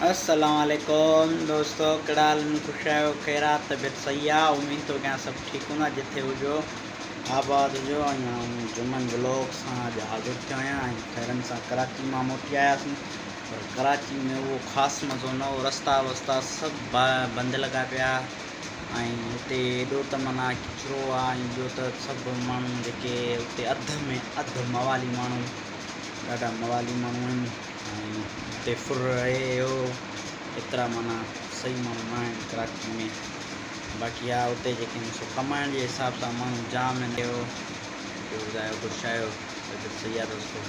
अस्सलाम वालेकुम दोस्तों, कड़ाल खुश आयो खैरा तबियत सही है। उम्मीद तो क्या सब ठीक होना जिथे हुजो आबाद हुजो। जुमन ब्लॉग से हाजिर थे खैरन से कराची में मोटी आयासीं। पर कराची में वो ख़ास मज़ो न हो, रस्ता वस्ता सब बंद लगा पिया उते एडो त माना किचरो आहे। ॿियो त सभु माण्हू जेके उते अध मवाली माण्हू ॾाढा मवाली माण्हू आहिनि उते फुर आहे एतिरा माना सही माण्हू न आहिनि कराची में। बाक़ी आहे उते जेके सो कमाइण जे हिसाब सां माण्हू जाम आहिनि। ॿुधायो कुझु आयो तबियत सही आहे दोस्तों,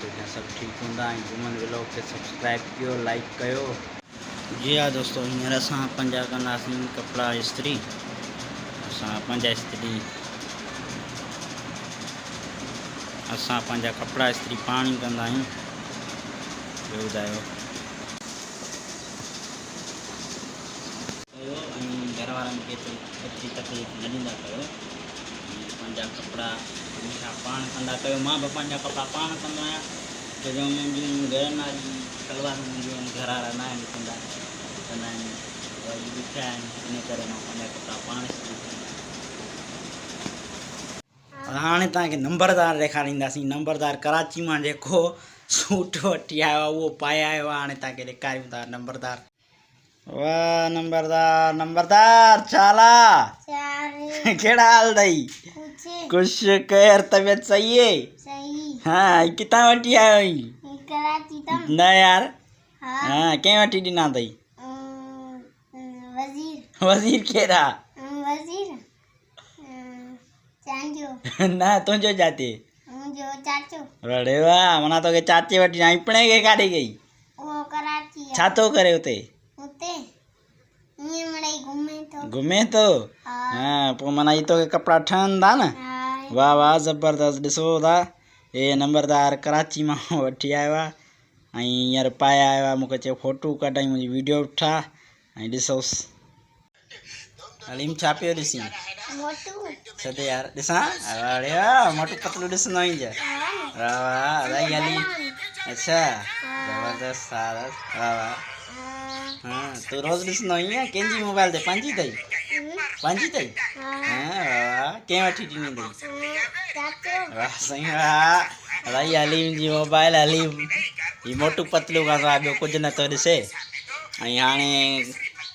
तो क्या सब ठीक हूंदा। जुमन व्लॉग के सब्सक्राइब कयो, लाइक कयो। जी हाँ दोस्तों, हींअर असां पंहिंजा कंदासीं कपिड़ा इस्त्री। असां पंहिंजा कपिड़ा इस्त्री पाण ई कंदा आहियूं। ॿियो ॿुधायो कयो घर वारनि खे एतिरी तकलीफ़ न ॾींदा कयो। पंहिंजा कपिड़ा हमेशह पाण कंदा कयो। मां बि पंहिंजा कपिड़ा पाण कंदो आहियां छो जो मुंहिंजियूं घरनि वारी सलवार मुंहिंजूं घर वारा न आहिनि कंदा आहिनि, वरी ॾुखिया आहिनि, इन करे मां पंहिंजा कपिड़ा पाण इस्त्री कंदो आहियां। हाणे तव्हांखे नंबरदार ॾेखारींदासीं। नंबरदार कराची मां जेको सूट वठी आयो आहे उहो पाए आयो आहे। हाणे तव्हांखे ॾेखारियूं था नंबरदार। वाह नंबरदार चाला केड़ा हाल अथई? कुछ कर, तबियत सही है? हाँ, कितना वठी आयो ही? न यार, हाँ कें वठी ॾिना अथई? वज़ीर केड़ा? chandio ना तुंहिंजो जाते? मुंहिंजो चाचो। अरे वाह, मना तोखे चाचे वठी आई। पिणे के काॾे गई? वो कराची छा थो करे उते? उते ईअं मिड़ई घुमे तो? हाँ, पोइ माना ई तोखे कपिड़ा ठहनि था न? वाह वाह ज़बरदस्त। ॾिसो था, हे नंबरदार कराची मां वठी आयो आहे ऐं हींअर पाए आयो आहे। मूंखे चयो फोटू कढाई, मुंहिंजी वीडियो ठा ऐं ॾिसोसि। हलीम छा पियो ॾिसी? छॾे यार ॾिसां। अरे वाह, मोटू पतलू ॾिसंदो आहीं छा? वाह वाह अलाई हली। अच्छा ज़बरदस्त, वाह वाह। हाँ, तू रोज़ ॾिसंदो आहीं या कंहिंजी मोबाइल ते? पंहिंजी अथई? पंहिंजी अथई? हाँ वाह, कंहिं वठी ॾिनी अथई? वाह साईं वाह, अलाई हली मुंहिंजी मोबाइल हली। हीउ मोटू पतलू खां सवाइ ॿियो कुझु नथो ॾिसे। ऐं हाणे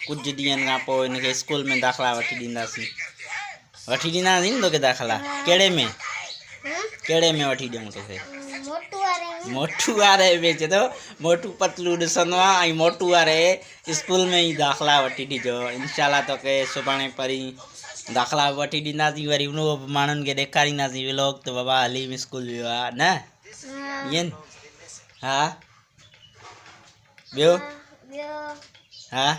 कुझु ॾींहंनि खां पोइ हिनखे स्कूल में दाख़िला वठी ॾींदासीं न तोखे दाख़िला? कहिड़े में वठी ॾियूं तोखे? मोटू वारे में चए थो मोटू पतलू ॾिसंदो आहे ऐं मोटू वारे स्कूल में ई दाख़िला वठी ॾिजो। इंशाल्लाह तोखे सुभाणे परीं दाख़िला वठी ॾींदासीं। वरी उन माण्हुनि खे ॾेखारींदासीं व्लॉग त बाबा हलीम स्कूल वियो आहे न, ईअं? हा ॿियो? हा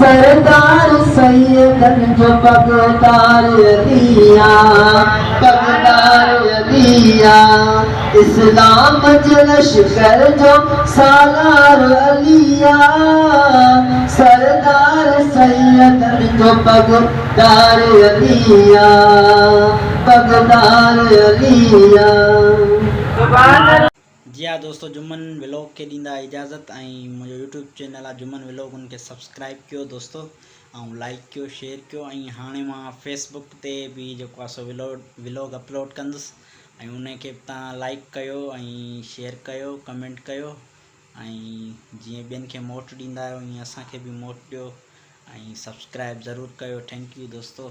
सरदार सैयदन जो पगदार अलिया इस्लाम जो लश्कर जो सालार अलिया। सरदार सैयदन जो पगदार अलिया। जी हाँ दोस्तों, जुमन व्लॉग के ॾींदा इजाज़त ऐं मुंहिंजो यूट्यूब चैनल आहे जुमन व्लॉग, उनखे सब्सक्राइब कयो दोस्तों ऐं लाइक कयो, शेयर कयो। ऐं हाणे मां फेसबुक ते बि जेको आहे सो व्लॉग अपलोड कंदुसि ऐं उनखे बि तव्हां लाइक कयो ऐं शेयर कयो, कमेंट कयो ऐं जीअं ॿियनि खे मोट ॾींदा आहियो ईअं असांखे बि मोट ॾियो ऐं सब्सक्राइब ज़रूरु कयो। थैंक यू दोस्तों।